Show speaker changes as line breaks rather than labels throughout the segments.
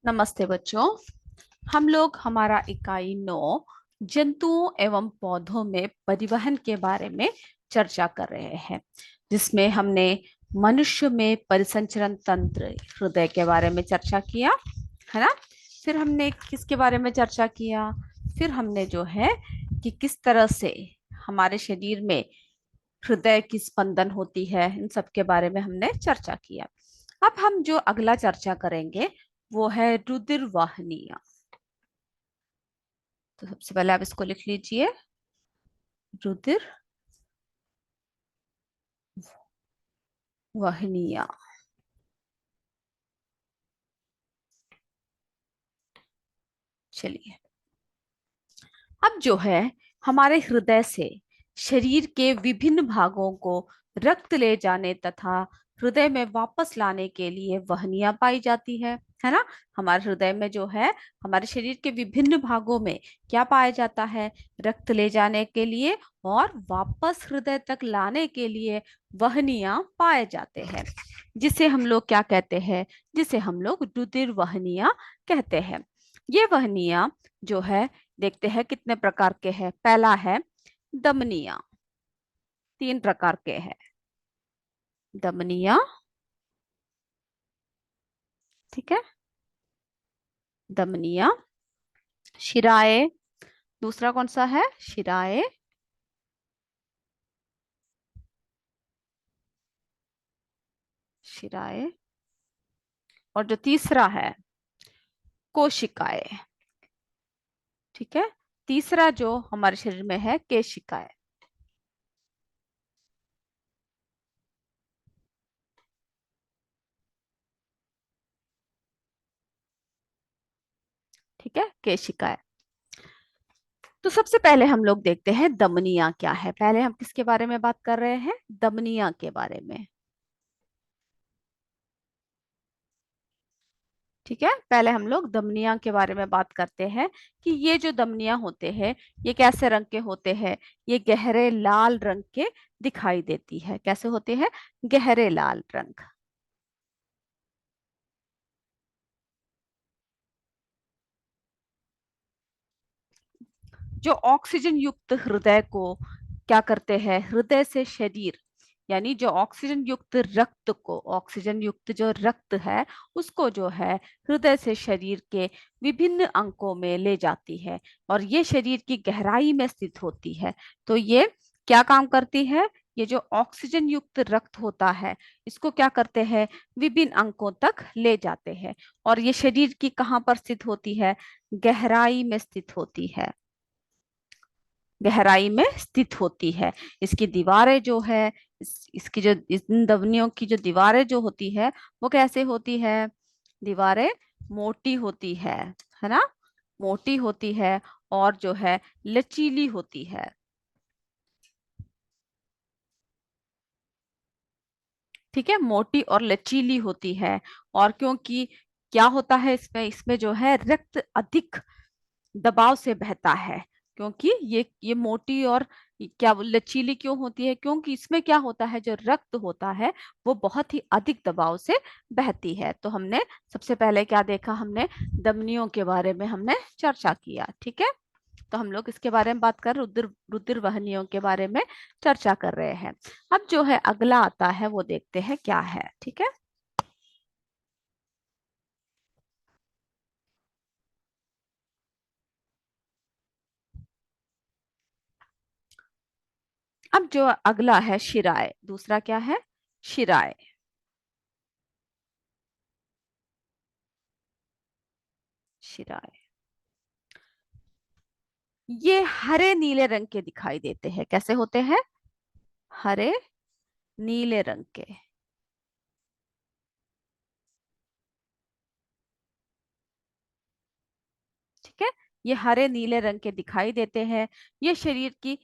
नमस्ते बच्चों। हम लोग हमारा इकाई 9 जंतुओं एवं पौधों में परिवहन के बारे में चर्चा कर रहे हैं, जिसमें हमने मनुष्य में परिसंचरण तंत्र हृदय के बारे में चर्चा किया, है ना। फिर हमने किसके बारे में चर्चा किया? फिर हमने जो है कि किस तरह से हमारे शरीर में हृदय की स्पंदन होती है, इन सब के बारे में हमने चर्चा किया। अब हम जो अगला चर्चा करेंगे वो है रुधिर वाहिनियां। तो सबसे पहले आप इसको लिख लीजिए, रुधिर वाहिनियां। चलिए, अब जो है हमारे हृदय से शरीर के विभिन्न भागों को रक्त ले जाने तथा हृदय में वापस लाने के लिए वाहिनियां पाई जाती है ना। हमारे हृदय में जो है हमारे शरीर के विभिन्न भागों में क्या पाया जाता है? रक्त ले जाने के लिए और वापस हृदय तक लाने के लिए वाहिनियां पाए जाते हैं, जिसे हम लोग क्या कहते हैं? जिसे हम लोग रुधिर वाहिनियां कहते हैं। ये वाहिनियां जो है, देखते हैं कितने प्रकार के हैं। पहला है दमनिया। 3 प्रकार के हैं दमनिया, ठीक है। दमनिया, शिराए। दूसरा कौन सा है? शिराए। शिराए। और जो तीसरा है कोशिकाएं, ठीक है। तीसरा जो हमारे शरीर में है केशिकाएं। ठीक है, केशिकाएं। तो सबसे पहले हम लोग देखते हैं दमनिया क्या है। पहले हम किसके बारे में बात कर रहे हैं? दमनिया के बारे में। ठीक है, पहले हम लोग धमनियों के बारे में बात करते हैं कि ये जो धमनियां होते हैं ये कैसे रंग के होते हैं। ये गहरे लाल रंग के दिखाई देती है। कैसे होते हैं? गहरे लाल रंग। जो ऑक्सीजन युक्त हृदय को क्या करते हैं? हृदय से शरीर, यानी जो ऑक्सीजन युक्त रक्त को, ऑक्सीजन युक्त जो रक्त है उसको जो है हृदय से शरीर के विभिन्न अंगों में ले जाती है, और ये शरीर की गहराई में स्थित होती है। तो ये क्या काम करती है? ये जो ऑक्सीजन युक्त रक्त होता है इसको क्या करते हैं? विभिन्न अंगों तक ले जाते हैं। और ये शरीर की कहाँ पर स्थित होती है? गहराई में स्थित होती है। गहराई में स्थित होती है। इसकी दीवारें जो है, इसकी जो इन धमनियों की जो दीवारें जो होती है वो कैसे होती है? दीवारें मोटी होती है ना। मोटी होती है और जो है लचीली होती है। ठीक है, मोटी और लचीली होती है। और क्योंकि क्या होता है इसमें? इसमें जो है रक्त अधिक दबाव से बहता है। क्योंकि ये मोटी और क्या लचीली क्यों होती है? क्योंकि इसमें क्या होता है, जो रक्त होता है वो बहुत ही अधिक दबाव से बहती है। तो हमने सबसे पहले क्या देखा? हमने धमनियों के बारे में हमने चर्चा किया, ठीक है। तो हम लोग इसके बारे में बात कर, रुधिर रुधिर वाहिनियों के बारे में चर्चा कर रहे हैं। अब जो है अगला आता है वो देखते हैं क्या है, ठीक है। अब जो अगला है शिराए। दूसरा क्या है? शिराए। शिराए ये हरे नीले रंग के दिखाई देते हैं। कैसे होते हैं? हरे नीले रंग के। ठीक है, ये हरे नीले रंग के दिखाई देते हैं। ये शरीर की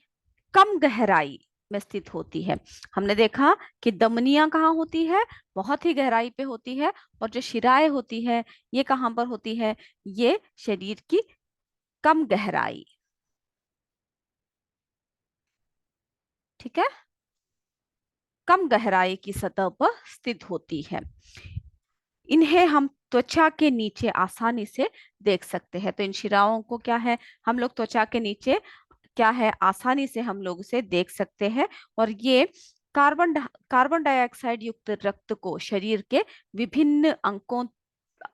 कम गहराई में स्थित होती है। हमने देखा कि धमनियां कहाँ होती है? बहुत ही गहराई पे होती है। और जो शिराएं होती है ये कहाँ पर होती है? ये शरीर की कम गहराई। ठीक है, कम गहराई की सतह पर स्थित होती है। इन्हें हम त्वचा के नीचे आसानी से देख सकते हैं। तो इन शिराओं को क्या है, हम लोग त्वचा के नीचे क्या है आसानी से हम लोग उसे देख सकते हैं। और ये कार्बन डाइऑक्साइड युक्त रक्त को शरीर के विभिन्न अंकों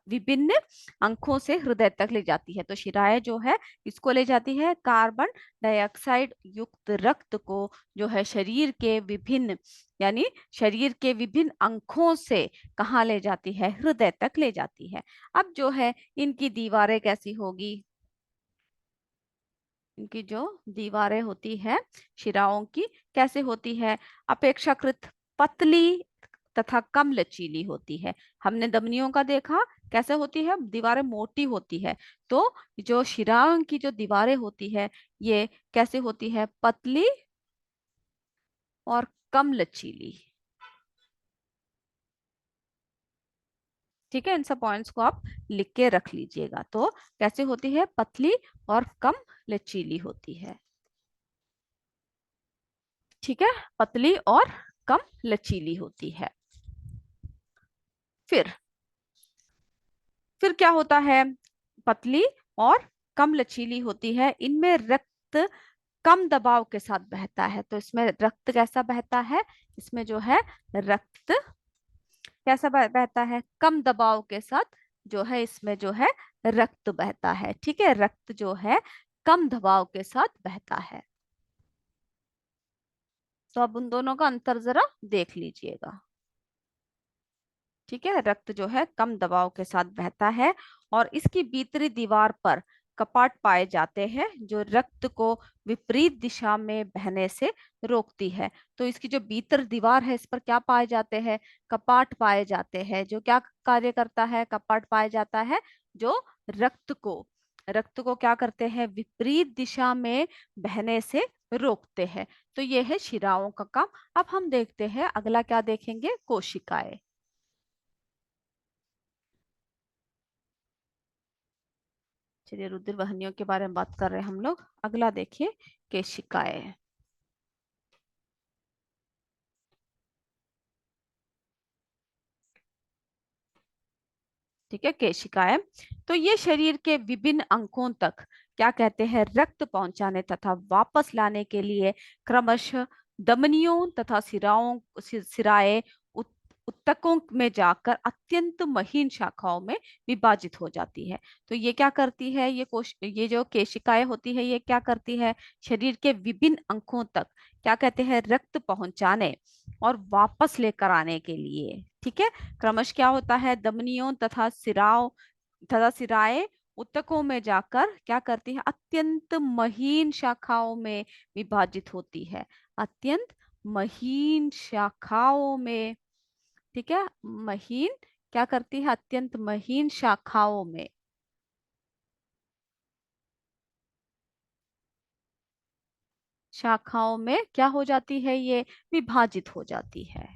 विभिन्न अंकों से हृदय तक ले जाती है। तो शिराएं जो है इसको ले जाती है, कार्बन डाइऑक्साइड युक्त रक्त को जो है शरीर के विभिन्न यानी शरीर के विभिन्न अंगों से कहाँ ले जाती है, हृदय तक ले जाती है। अब जो है इनकी दीवारें कैसी होगी, इनकी जो दीवारें होती है शिराओं की कैसे होती है, अपेक्षाकृत पतली तथा कम लचीली होती है। हमने धमनियों का देखा कैसे होती है, दीवारें मोटी होती है। तो जो शिराओं की जो दीवारें होती है ये कैसे होती है, पतली और कम लचीली। ठीक है, इन सब पॉइंट्स को आप लिख के रख लीजिएगा। तो कैसे होती है, पतली और कम लचीली होती है। ठीक है, पतली और कम लचीली होती है। फिर फिर क्या होता है, पतली और कम लचीली होती है, इनमें रक्त कम दबाव के साथ बहता है। तो इसमें रक्त कैसा बहता है, इसमें जो है रक्त कैसा बहता है, कम दबाव के साथ जो है इसमें जो है रक्त बहता है। ठीक है, रक्त जो है कम दबाव के साथ बहता है। तो अब उन दोनों का अंतर जरा देख लीजिएगा। ठीक है, रक्त जो है कम दबाव के साथ बहता है और इसकी भीतरी दीवार पर कपाट पाए जाते हैं जो रक्त को विपरीत दिशा में बहने से रोकती है। तो इसकी जो भीतर दीवार है इस पर क्या पाए जाते हैं, कपाट पाए जाते हैं। जो क्या कार्य करता है, कपाट पाया जाता है जो रक्त को रक्त को क्या करते हैं, विपरीत दिशा में बहने से रोकते हैं। तो यह है शिराओं का काम। अब हम देखते हैं अगला क्या देखेंगे, कोशिकाएं। चलिए, रुधिर वाहिनियों के बारे में बात कर रहे हैं हम लोग। अगला देखिए, केशिकाएं। ठीक है, केशिकाएं। तो ये शरीर के विभिन्न अंगों तक क्या कहते हैं, रक्त पहुंचाने तथा वापस लाने के लिए क्रमशः धमनियों तथा सिराएं उत्तकों में जाकर अत्यंत महीन शाखाओं में विभाजित हो जाती है। तो ये क्या करती है, ये जो केशिकाएं होती है ये क्या करती है, शरीर के विभिन्न अंगों तक क्या कहते हैं, रक्त पहुंचाने और वापस लेकर आने के लिए। ठीक है, क्रमश क्या होता है, धमनियों तथा सिराएं ऊतकों में जाकर क्या करती है, अत्यंत महीन शाखाओं में विभाजित होती है, अत्यंत महीन शाखाओं में। ठीक है, महीन क्या करती है, अत्यंत महीन शाखाओं में। शाखाओं में क्या हो जाती है, ये विभाजित हो जाती है।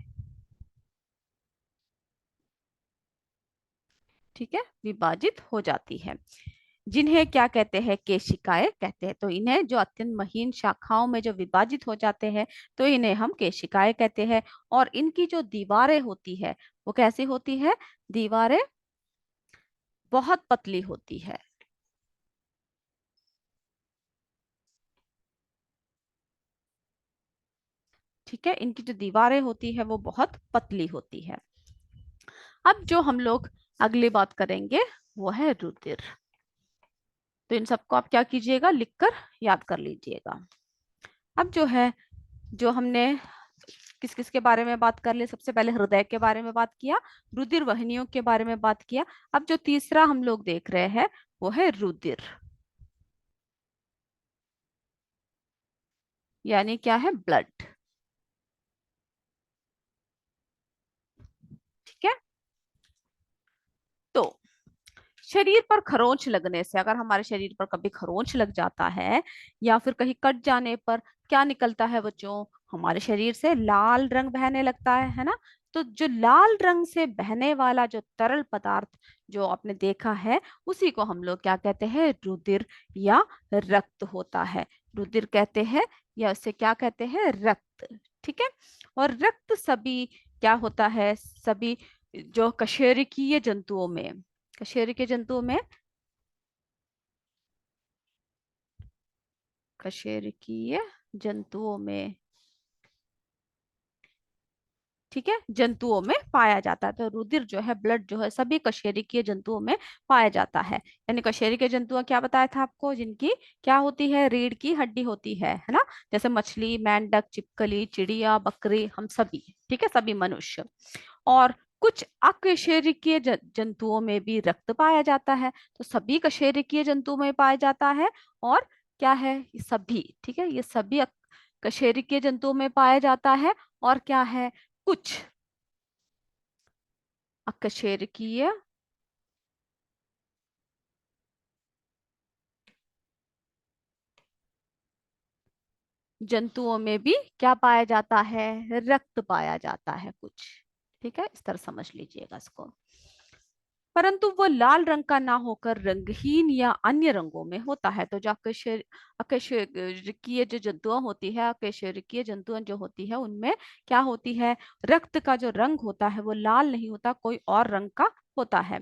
ठीक है, विभाजित हो जाती है, जिन्हें क्या कहते हैं, केशिकाएं कहते हैं। तो इन्हें जो अत्यंत महीन शाखाओं में जो विभाजित हो जाते हैं तो इन्हें हम केशिकाएं कहते हैं। और इनकी जो दीवारें होती है वो कैसी होती है, दीवारें बहुत पतली होती है। ठीक है, इनकी जो दीवारें होती है वो बहुत पतली होती है। अब जो हम लोग अगली बात करेंगे वो है रुधिर। तो इन सबको आप क्या कीजिएगा, लिखकर याद कर लीजिएगा। अब जो है, जो हमने किस किस के बारे में बात कर ली, सबसे पहले हृदय के बारे में बात किया, रुधिर वाहिनियों के बारे में बात किया। अब जो तीसरा हम लोग देख रहे हैं वो है रुधिर, यानी क्या है, ब्लड। ठीक है, तो शरीर पर खरोंच लगने से, अगर हमारे शरीर पर कभी खरोंच लग जाता है या फिर कहीं कट जाने पर क्या निकलता है बच्चों, हमारे शरीर से लाल रंग बहने लगता है ना। तो जो लाल रंग से बहने वाला जो तरल पदार्थ जो आपने देखा है उसी को हम लोग क्या कहते हैं, रुधिर या रक्त होता है। रुधिर कहते हैं या उसे क्या कहते हैं, रक्त। ठीक है, और रक्त सभी क्या होता है, सभी जो कशेरुकीय जंतुओं में कशेरुकीय जंतुओं में, कशेरुकीय जंतुओं में, ठीक है, जंतुओं में पाया जाता है। तो रुधिर जो है, ब्लड जो है, सभी कशेरुकीय जंतुओं में पाया जाता है। यानी कशेरुकीय जंतु क्या बताया था आपको, जिनकी क्या होती है, रीढ़ की हड्डी होती है ना। जैसे मछली, मेंढक, छिपकली, चिड़िया, बकरी, हम सभी, ठीक है, सभी मनुष्य। और कुछ अकशेरुकीय जंतुओं में भी रक्त पाया जाता है। तो सभी कशेरुकीय जंतुओं में पाया जाता है। और क्या है, ये सभी, ठीक है, ये सभी कशेरुकीय जंतुओं में पाया जाता है। और क्या है, कुछ अकशेरुकीय जंतुओं में भी क्या पाया जाता है, रक्त पाया जाता है कुछ। ठीक है, इस तरह समझ लीजिएगा इसको। परंतु वो लाल रंग का ना होकर रंगहीन या अन्य रंगों में होता है। तो जो अकशेरुकीय जो जंतुआ होती है, अकशेरुकीय जंतुआ जो होती है, उनमें क्या होती है, रक्त का जो रंग होता है वो लाल नहीं होता, कोई और रंग का होता है।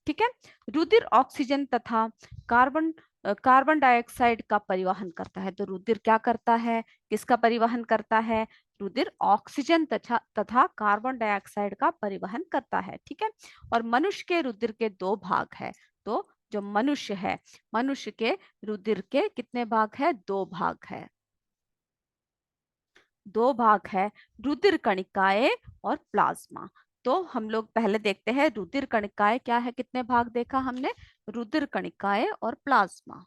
ठीक है। रुधिर ऑक्सीजन तथा कार्बन कार्बन डाइऑक्साइड का परिवहन करता है। तो रुधिर क्या करता है, किसका परिवहन करता है, रुधिर ऑक्सीजन तथा तथा कार्बन डाइऑक्साइड का परिवहन करता है। ठीक है। और मनुष्य के रुधिर के दो भाग है। तो जो मनुष्य है, मनुष्य के रुधिर के कितने भाग है, दो भाग है, दो भाग है, रुधिर कणिकाएं और प्लाज्मा। तो हम लोग पहले देखते हैं रुधिर कणिकाएं क्या है, कितने भाग देखा हमने, रुधिर कणिकाएं और प्लाज्मा।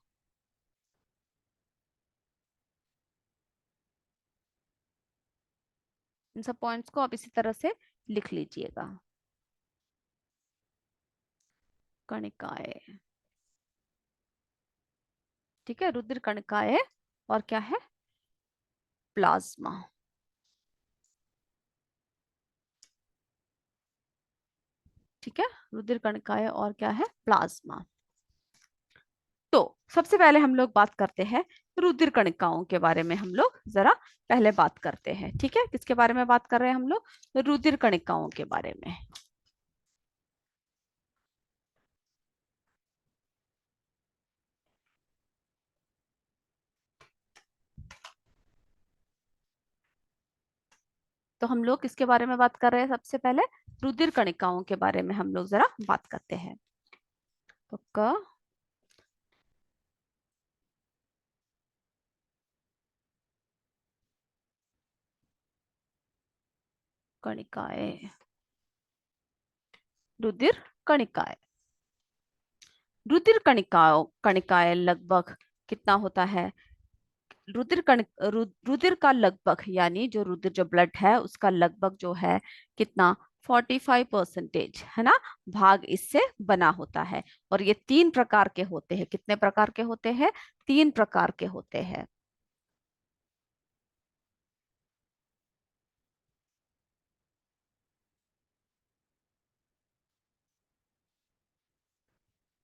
इन सब पॉइंट्स को आप इसी तरह से लिख लीजिएगा। कणिकाएं, ठीक है, रुधिर कणिकाएं और क्या है, प्लाज्मा। ठीक है, रुधिर कणिकाएं और क्या है, प्लाज्मा। तो सबसे पहले हम लोग बात करते हैं रुधिर कणिकाओं के बारे में। हम लोग जरा पहले बात करते हैं, ठीक है, किसके बारे में बात कर रहे हैं हम लोग, रुधिर कणिकाओं के बारे में। तो हम लोग किसके बारे में बात कर रहे हैं, सबसे पहले रुधिर कणिकाओं के बारे में हम लोग जरा बात करते हैं। तो कणिकाएं, रुधिर कणिकाएं, रुधिर कणिकाओं कणिकाएं लगभग कितना होता है, रुधिर का लगभग, यानी जो रुधिर जो ब्लड है उसका लगभग जो है कितना, 45% है ना, भाग इससे बना होता है। और ये तीन प्रकार के होते हैं, कितने प्रकार के होते हैं, तीन प्रकार के होते हैं।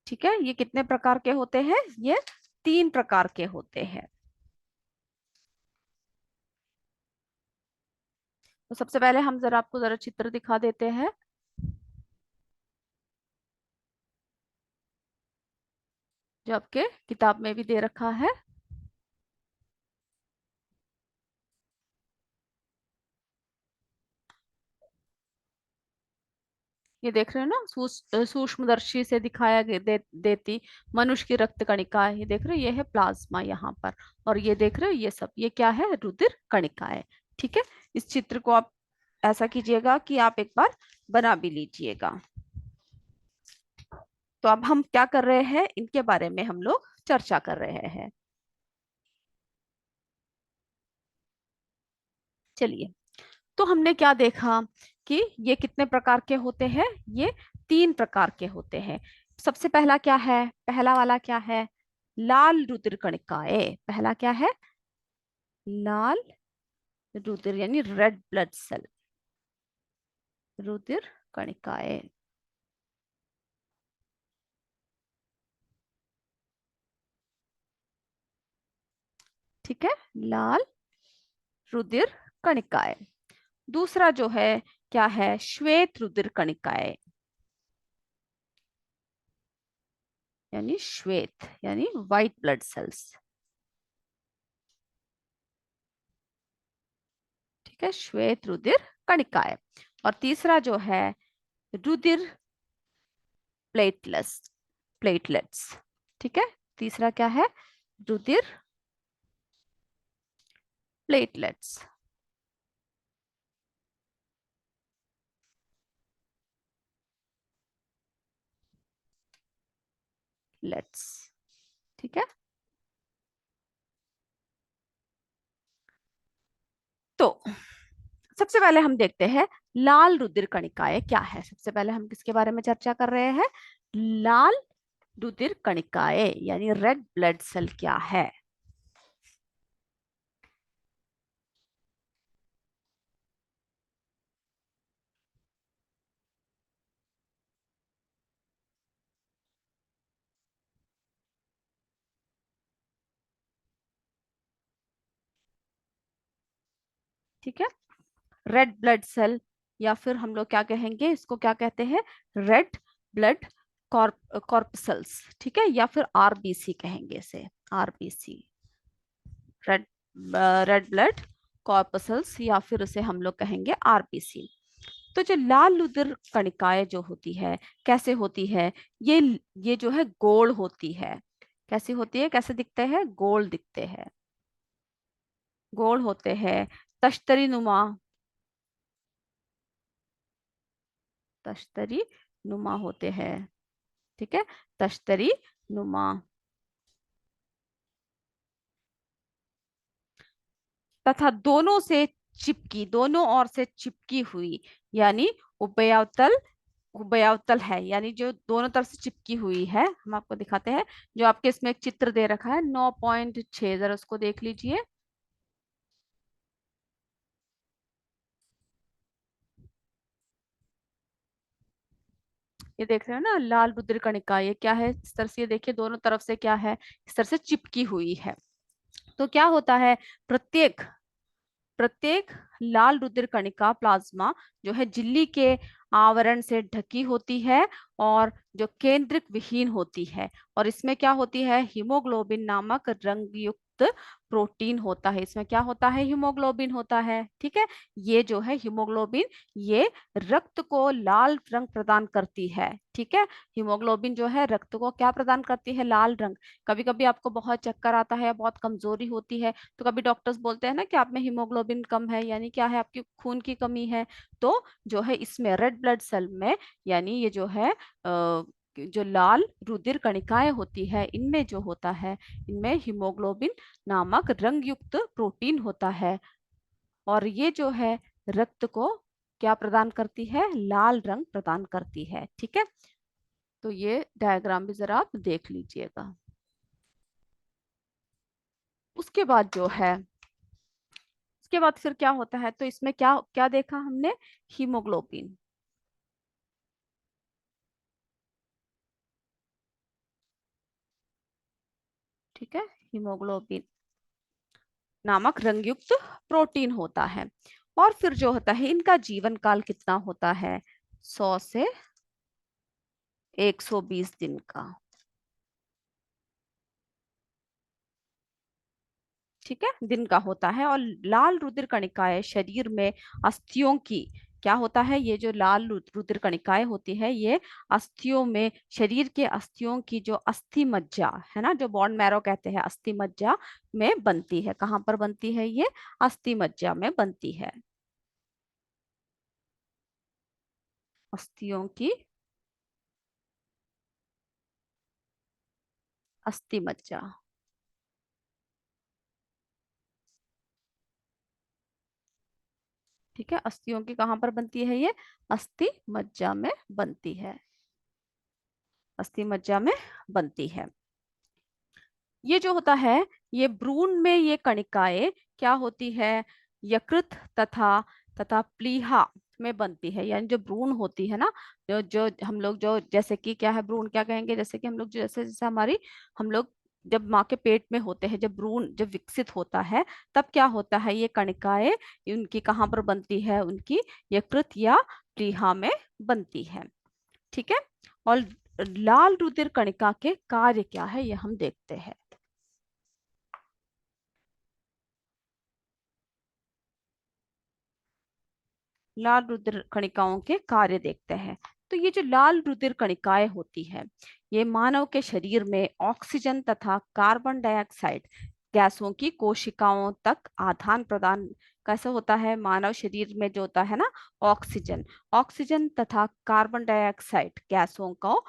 ठीक है, ये कितने प्रकार के होते हैं, ये तीन प्रकार के होते हैं। तो सबसे पहले हम जरा आपको जरा चित्र दिखा देते हैं, जो आपके किताब में भी दे रखा है। ये देख रहे हो ना, सूक्ष्मदर्शी से दिखाया देती मनुष्य की रक्त कणिका है, ये देख रहे हो, ये है प्लाज्मा यहाँ पर। और ये देख रहे हो, ये सब ये क्या है, रुधिर कणिकाएं। ठीक है, इस चित्र को आप ऐसा कीजिएगा कि आप एक बार बना भी लीजिएगा। तो अब हम क्या कर रहे हैं, इनके बारे में हम लोग चर्चा कर रहे हैं। चलिए, तो हमने क्या देखा कि ये कितने प्रकार के होते हैं, ये तीन प्रकार के होते हैं। सबसे पहला क्या है, पहला वाला क्या है, लाल रुधिर कणिकाएं। पहला क्या है, लाल रुधिर यानी रेड ब्लड सेल, रुधिर कणिकाएं। ठीक है, लाल रुधिर कणिकाएं। दूसरा जो है क्या है, श्वेत रुधिर कणिकाएं। यानी श्वेत यानी व्हाइट ब्लड सेल्स। ठीक है, श्वेत रुधिर कणिकाएं। और तीसरा जो है रुधिर प्लेटलेट्स, प्लेटलेट्स। ठीक है, तीसरा क्या है? रुधिर प्लेटलेट्स। लेट्स। ठीक है, तो सबसे पहले हम देखते हैं लाल रुधिर कणिकाएं क्या है। सबसे पहले हम किसके बारे में चर्चा कर रहे हैं? लाल रुधिर कणिकाएं यानी रेड ब्लड सेल क्या है। ठीक है, रेड ब्लड सेल, या फिर हम लोग क्या कहेंगे इसको, क्या कहते हैं? Red blood corpuscles. ठीक है, या फिर आरबीसी कहेंगे इसे, RBC, red red blood corpuscles, या फिर उसे हम लोग कहेंगे आरबीसी। तो जो लाल रुधिर कणिकाएं जो होती है, कैसे होती है? ये ये जो है गोल होती है। कैसी होती है? कैसे दिखते हैं? गोल दिखते हैं, गोल होते हैं, तश्तरी नुमा, तश्तरी नुमा होते हैं। ठीक है, तश्तरी नुमा, तथा दोनों से चिपकी, दोनों ओर से चिपकी हुई, यानी उभयतल, उभयतल है, यानी जो दोनों तरफ से चिपकी हुई है। हम आपको दिखाते हैं, जो आपके इसमें एक चित्र दे रखा है 9.6, जरा उसको देख लीजिए। ये देख रहे हो ना, लाल रुधिर कणिका, ये क्या है? इस तरह से ये देखिए, दोनों तरफ से क्या है, इस तरह से चिपकी हुई है। तो क्या होता है, प्रत्येक प्रत्येक लाल रुधिर कणिका प्लाज्मा जो है झिल्ली के आवरण से ढकी होती है, और जो केंद्रक विहीन होती है। और इसमें क्या होती है? हीमोग्लोबिन नामक रंग युक्त प्रोटीन होता है। इसमें क्या होता है? हीमोग्लोबिन होता है। ठीक है, ये जो है हीमोग्लोबिन, ये रक्त को लाल रंग प्रदान करती है। ठीक है, हीमोग्लोबिन जो है रक्त को क्या प्रदान करती है? लाल रंग। कभी कभी आपको बहुत चक्कर आता है, बहुत कमजोरी होती है, तो कभी डॉक्टर्स बोलते हैं ना कि आप में हीमोग्लोबिन कम है, यानी क्या है? आपकी खून की कमी है। तो जो है इसमें रेड ब्लड सेल में, यानी ये जो है जो लाल रुधिर कणिकाएं होती है, इनमें जो होता है, इनमें हीमोग्लोबिन नामक रंग युक्त प्रोटीन होता है। और ये जो है रक्त को क्या प्रदान करती है? लाल रंग प्रदान करती है। ठीक है, तो ये डायग्राम भी जरा आप देख लीजिएगा। उसके बाद जो है, उसके बाद फिर क्या होता है? तो इसमें क्या क्या देखा हमने? हीमोग्लोबिन। ठीक है, हीमोग्लोबिन नामक रंगयुक्त प्रोटीन होता है। और फिर जो होता है, इनका जीवन काल कितना होता है? 100 से 120 दिन का। ठीक है, दिन का होता है। और लाल रुधिर कणिकाएं शरीर में अस्थियों की, क्या होता है? ये जो लाल रुधिर कणिकाएं होती है, ये अस्थियों में, शरीर के अस्थियों की जो अस्थि मज्जा है ना, जो बोन मैरो कहते हैं, अस्थि मज्जा में बनती है। कहाँ पर बनती है ये? अस्थि मज्जा में बनती है, अस्थियों की अस्थि मज्जा। ठीक है, अस्थियों की कहाँ पर बनती है ये? अस्थि मज्जा में बनती है, अस्थि मज्जा में बनती है। ये जो होता है, ये भ्रूण में ये कणिकाएं क्या होती है? यकृत तथा तथा प्लीहा में बनती है। यानी जो भ्रूण होती है ना, जो हम लोग जो, जैसे कि क्या है भ्रूण, क्या कहेंगे? जैसे कि हम लोग जैसे जैसे हमारी, हम लोग जब माँ के पेट में होते हैं, जब भ्रूण जब विकसित होता है, तब क्या होता है? ये कणिकाएं उनकी कहाँ पर बनती है? उनकी यकृत या प्लीहा में बनती है। ठीक है, और लाल रुधिर कणिका के कार्य क्या है, ये हम देखते हैं। लाल रुधिर कणिकाओं के कार्य देखते हैं। तो ये जो लाल रुधिर कणिकाएं होती है, ये मानव के शरीर में ऑक्सीजन तथा कार्बन डाइऑक्साइड गैसों की कोशिकाओं तक आदान प्रदान कैसे होता है। मानव शरीर में जो होता है ना, ऑक्सीजन ऑक्सीजन तथा कार्बन डाइऑक्साइड गैसों को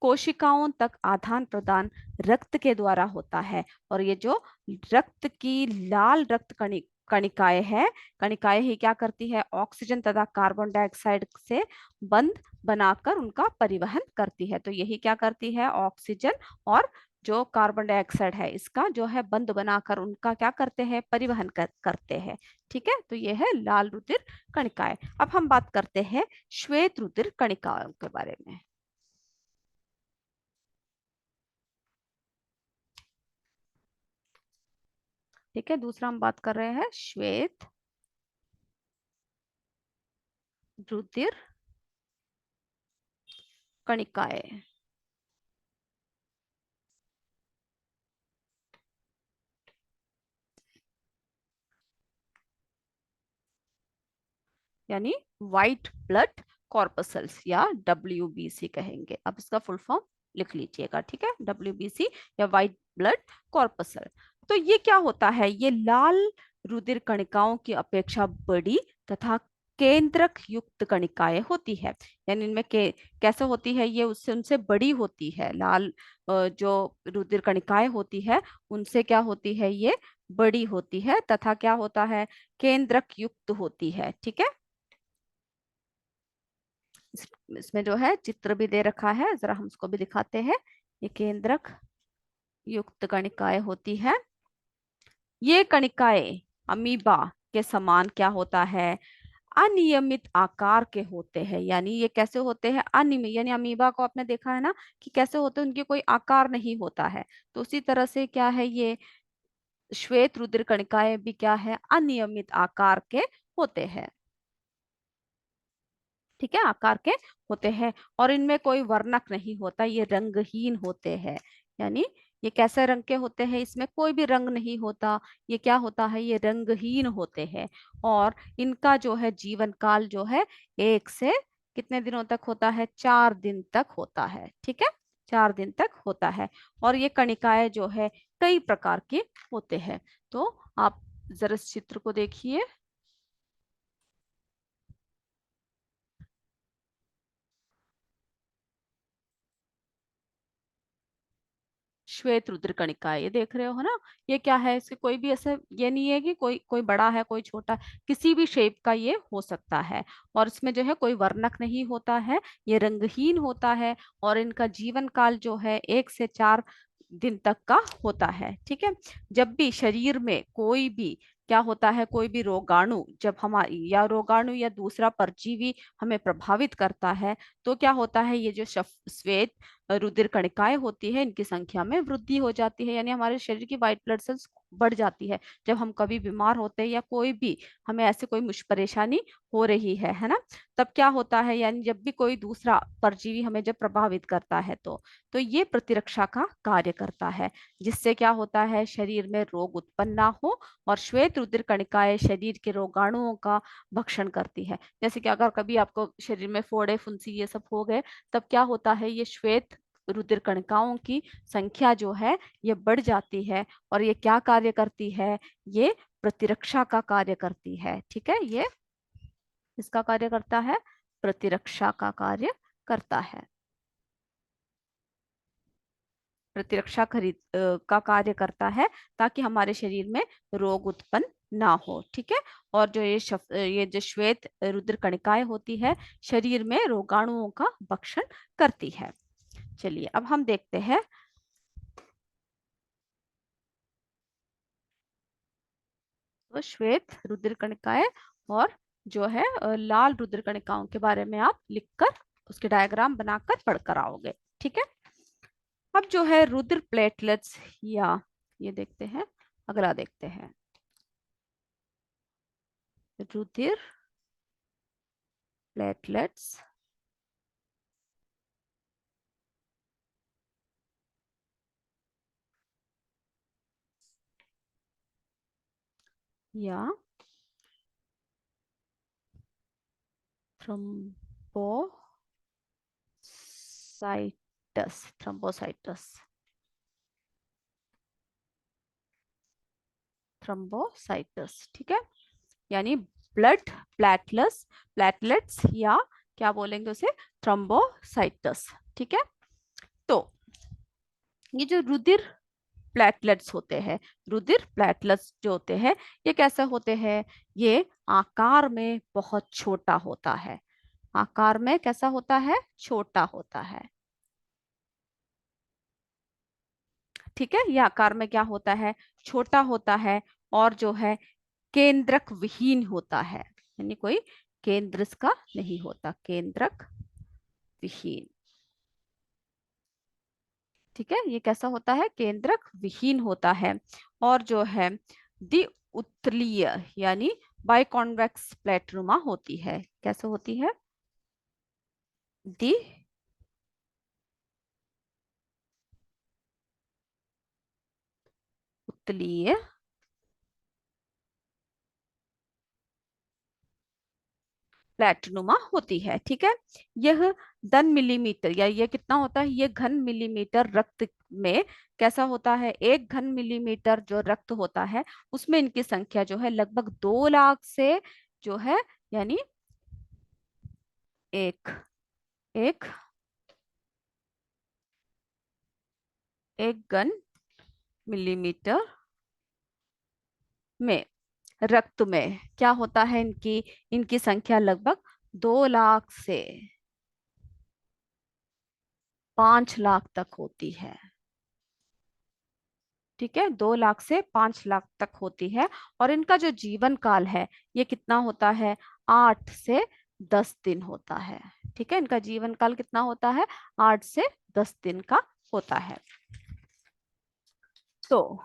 कोशिकाओं तक आदान प्रदान रक्त के द्वारा होता है। और ये जो रक्त की लाल रक्त कणिकाएं हैं, कणिकाएं ही क्या करती है, ऑक्सीजन तथा कार्बन डाइऑक्साइड से बंध बनाकर उनका परिवहन करती है। तो यही क्या करती है, ऑक्सीजन और जो कार्बन डाइऑक्साइड है इसका जो है बंध बनाकर उनका क्या करते हैं, परिवहन करते हैं। ठीक है, तो यह है लाल रुधिर कणिकाएं। अब हम बात करते हैं श्वेत रुधिर कणिकाओं के बारे में। ठीक है, दूसरा हम बात कर रहे हैं श्वेत रुधिर कणिकाएं। यानी व्हाइट ब्लड कॉर्पसल्स या WBC कहेंगे। अब इसका फुल फॉर्म लिख लीजिएगा, ठीक है, WBC या व्हाइट ब्लड कॉर्पसल। तो ये क्या होता है, ये लाल रुधिर कणिकाओं की अपेक्षा बड़ी तथा केंद्रक युक्त कणिकाएं होती है। यानी इनमें कैसे होती है, ये उससे उनसे बड़ी होती है। लाल जो रुधिर कणिकाएं होती है उनसे क्या होती है, ये बड़ी होती है तथा क्या होता है, केंद्रक युक्त होती है। ठीक है, इसमें जो है चित्र भी दे रखा है, जरा हम उसको भी दिखाते हैं। ये केंद्रक युक्त कणिकाएं होती है। ये कणिकाएं अमीबा के समान क्या होता है, अनियमित आकार के होते हैं। यानी ये कैसे होते हैं, अनियमित। यानी अमीबा को आपने देखा है ना कि कैसे होते हैं, उनके कोई आकार नहीं होता है। तो उसी तरह से क्या है, ये श्वेत रुधिर कणिकाएं भी क्या है, अनियमित आकार के होते हैं। ठीक है, आकार के होते हैं और इनमें कोई वर्णक नहीं होता, ये रंगहीन होते हैं। यानी ये कैसे रंग के होते हैं, इसमें कोई भी रंग नहीं होता। ये क्या होता है, ये रंगहीन होते हैं। और इनका जो है जीवन काल जो है 1 से कितने दिनों तक होता है, 4 दिन तक होता है। ठीक है, 4 दिन तक होता है। और ये कणिकाएं जो है कई प्रकार के होते हैं। तो आप जरा इस चित्र को देखिए। श्वेत रुद्र कणिका ये देख रहे हो ना, ये क्या है, इसके कोई भी ऐसे ये नहीं है कि कोई कोई बड़ा है कोई छोटा, किसी भी शेप का ये हो सकता है। और इसमें जो है कोई वर्णक नहीं होता है, ये रंगहीन होता है। और इनका जीवन काल जो है 1 से 4 दिन तक का होता है। ठीक है, जब भी शरीर में कोई भी क्या होता है, कोई भी रोगाणु जब हमारी या रोगाणु या दूसरा परजीवी हमें प्रभावित करता है, तो क्या होता है, ये जो श्वेत रुधिर कणिकाएं होती है इनकी संख्या में वृद्धि हो जाती है। यानी हमारे शरीर की व्हाइट ब्लड सेल्स बढ़ जाती है। जब हम कभी बीमार होते हैं या कोई भी हमें ऐसे कोई परेशानी हो रही है ना, तब क्या होता है, यानी जब भी कोई दूसरा परजीवी हमें जब प्रभावित करता है तो ये प्रतिरक्षा का कार्य करता है, जिससे क्या होता है, शरीर में रोग उत्पन्न ना हो। और श्वेत रुधिर कणिकाएं शरीर के रोगाणुओं का भक्षण करती है। जैसे कि अगर कभी आपको शरीर में फोड़े फुंसी ये सब हो गए, तब क्या होता है, ये श्वेत रुधिर कणिकाओं की संख्या जो है ये बढ़ जाती है। और ये क्या कार्य करती है, ये प्रतिरक्षा का कार्य करती है। ठीक है, ये इसका कार्य करता है, प्रतिरक्षा का कार्य करता है। प्रतिरक्षा का कार्य करता है, ताकि हमारे शरीर में रोग उत्पन्न ना हो। ठीक है, और जो ये जो श्वेत रुधिर कणिकाएं होती है शरीर में रोगाणुओं का भक्षण करती है। चलिए अब हम देखते हैं तो श्वेत रुधिर कणिकाएं और जो है लाल रुधिर कणिकाओं के बारे में आप लिखकर उसके डायग्राम बनाकर पढ़कर आओगे। ठीक है, अब जो है रुधिर प्लेटलेट्स या ये देखते हैं, अगला देखते हैं रुधिर प्लेटलेट्स या थ्रोम्बोसाइटस। थ्रोम्बोसाइटस, ठीक है, यानी ब्लड प्लेटलेट्स, प्लेटलेट्स या क्या बोलेंगे उसे, थ्रोम्बोसाइटस, ठीक है। तो ये जो रुधिर प्लेटलेट्स होते हैं, रुधिर प्लेटलेट्स जो होते हैं, ये कैसे होते हैं, ये आकार में बहुत छोटा होता है। आकार में कैसा होता है, छोटा होता है, ठीक है। ये आकार में क्या होता है, छोटा होता है, और जो है केंद्रक विहीन होता है, यानी कोई केंद्र इसका नहीं होता, केंद्रक विहीन, ठीक है। ये कैसा होता है, केंद्रक विहीन होता है। और जो है द्वि उत्तलीय यानी बाइकॉन्वेक्स प्लेटनुमा होती है, कैसे होती है, द्वि उत्तलीय प्लेटनुमा होती है, ठीक है। यह 10 मिलीमीटर, या ये कितना होता है, ये घन मिलीमीटर रक्त में कैसा होता है, 1 घन मिलीमीटर जो रक्त होता है उसमें इनकी संख्या जो है लगभग 2 लाख से जो है, यानी एक एक एक घन मिलीमीटर में, रक्त में क्या होता है, इनकी इनकी संख्या लगभग 2 लाख से 5 लाख तक होती है, ठीक है, 2 लाख से 5 लाख तक होती है। और इनका जो जीवन काल है ये कितना होता है, 8 से 10 दिन होता है, ठीक है। इनका जीवन काल कितना होता है, 8 से 10 दिन का होता है। तो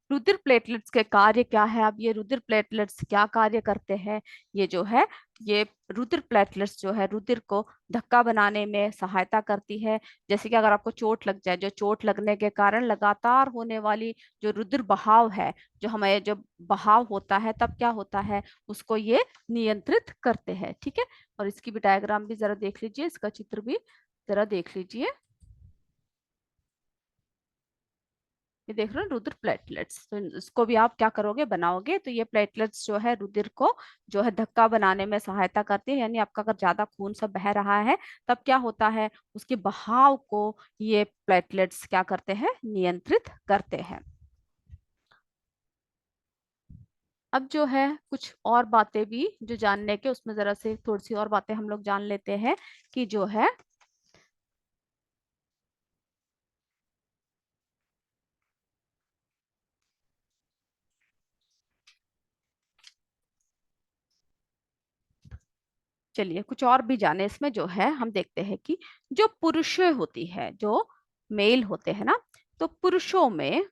रुधिर प्लेटलेट्स के कार्य क्या है, अब ये रुधिर प्लेटलेट्स क्या कार्य करते हैं, ये जो है, ये रुधिर प्लेटलेट्स जो है रुधिर को धक्का बनाने में सहायता करती है। जैसे कि अगर आपको चोट लग जाए, जो चोट लगने के कारण लगातार होने वाली जो रुधिर बहाव है, जो हमें जब बहाव होता है तब क्या होता है, उसको ये नियंत्रित करते हैं, ठीक है। और इसकी भी डायग्राम भी जरा देख लीजिए, इसका चित्र भी जरा देख लीजिए। ये देख रहे हो रुधिर प्लेटलेट्स, तो इसको भी आप क्या करोगे, बनाओगे तो ये प्लेटलेट्स जो है रुधिर को जो है धक्का बनाने में सहायता करती है, यानी आपका अगर ज्यादा खून सब बह रहा है तब क्या होता है, उसके बहाव को ये प्लेटलेट्स क्या करते हैं, नियंत्रित करते हैं। अब जो है कुछ और बातें भी जो जानने के, उसमें जरा से थोड़ी सी और बातें हम लोग जान लेते हैं कि जो है, चलिए कुछ और भी जाने इसमें, जो है हम देखते हैं कि जो पुरुषें होती है, जो मेल होते हैं ना, तो पुरुषों में,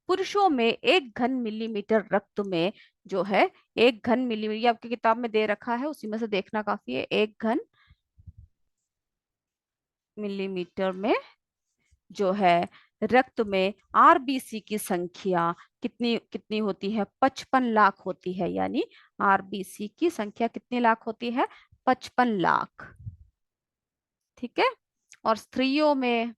पुरुषों में 1 घन मिलीमीटर रक्त में जो है, 1 घन मिलीमीटर, ये आपकी किताब में दे रखा है उसी में से देखना काफी है, 1 घन मिलीमीटर में जो है रक्त में आरबीसी की संख्या कितनी कितनी होती है, 55 लाख होती है, यानी आरबीसी की संख्या कितनी लाख होती है, 55 लाख, ठीक है। और स्त्रियों में,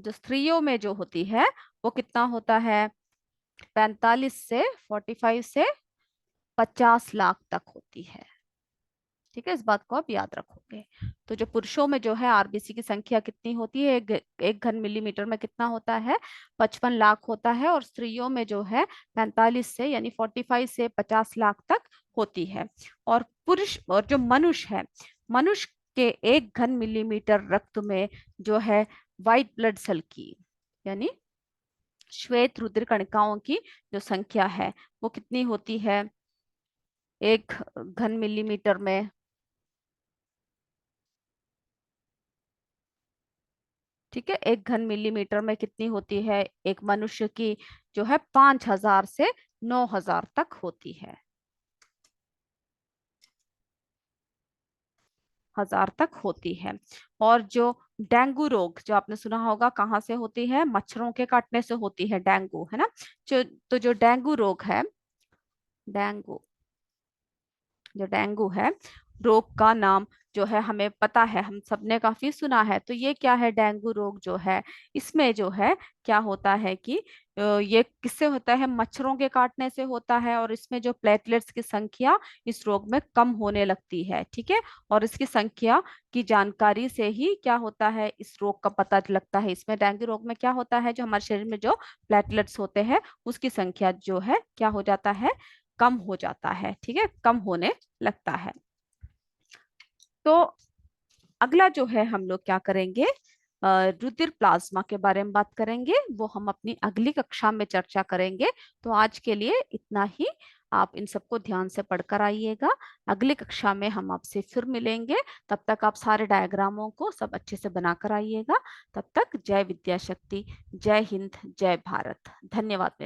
जो स्त्रियों में जो होती है वो कितना होता है, 45 से 50 लाख तक होती है, ठीक है। इस बात को आप याद रखोगे। तो जो पुरुषों में जो है आरबीसी की संख्या कितनी होती है, 1 घन मिलीमीटर में कितना होता है, 55 लाख होता है। और स्त्रियों में जो है 45 से यानी 45 से 50 लाख तक होती है। और पुरुष, और जो मनुष्य है, मनुष्य के 1 घन मिलीमीटर रक्त में जो है व्हाइट ब्लड सेल की, यानी श्वेत रुधिर कणिकाओं की जो संख्या है वो कितनी होती है, 1 घन मिलीमीटर में, ठीक है। 1 घन मिलीमीटर में कितनी होती है, एक मनुष्य की जो है 5,000 से 9,000 तक होती है। हजार तक होती है। और जो डेंगू रोग, जो आपने सुना होगा, कहाँ से होती है? मच्छरों के काटने से होती है डेंगू, है ना। जो तो जो डेंगू रोग है, डेंगू जो डेंगू है, रोग का नाम जो है हमें पता है, हम सबने काफी सुना है। तो ये क्या है? डेंगू रोग जो है, इसमें जो है क्या होता है कि ये किससे होता है? मच्छरों के काटने से होता है। और इसमें जो प्लेटलेट्स की संख्या इस रोग में कम होने लगती है, ठीक है। और इसकी संख्या की जानकारी से ही क्या होता है, इस रोग का पता लगता है। इसमें डेंगू रोग में क्या होता है, जो हमारे शरीर में जो प्लेटलेट्स होते हैं उसकी संख्या जो है क्या हो जाता है, कम हो जाता है, ठीक है, कम होने लगता है। तो अगला जो है हम लोग क्या करेंगे, रुधिर प्लाज्मा के बारे में बात करेंगे। वो हम अपनी अगली कक्षा में चर्चा करेंगे। तो आज के लिए इतना ही। आप इन सबको ध्यान से पढ़कर आइएगा। अगली कक्षा में हम आपसे फिर मिलेंगे। तब तक आप सारे डायग्रामों को सब अच्छे से बनाकर आइएगा। तब तक जय विद्या शक्ति, जय हिंद, जय भारत। धन्यवाद।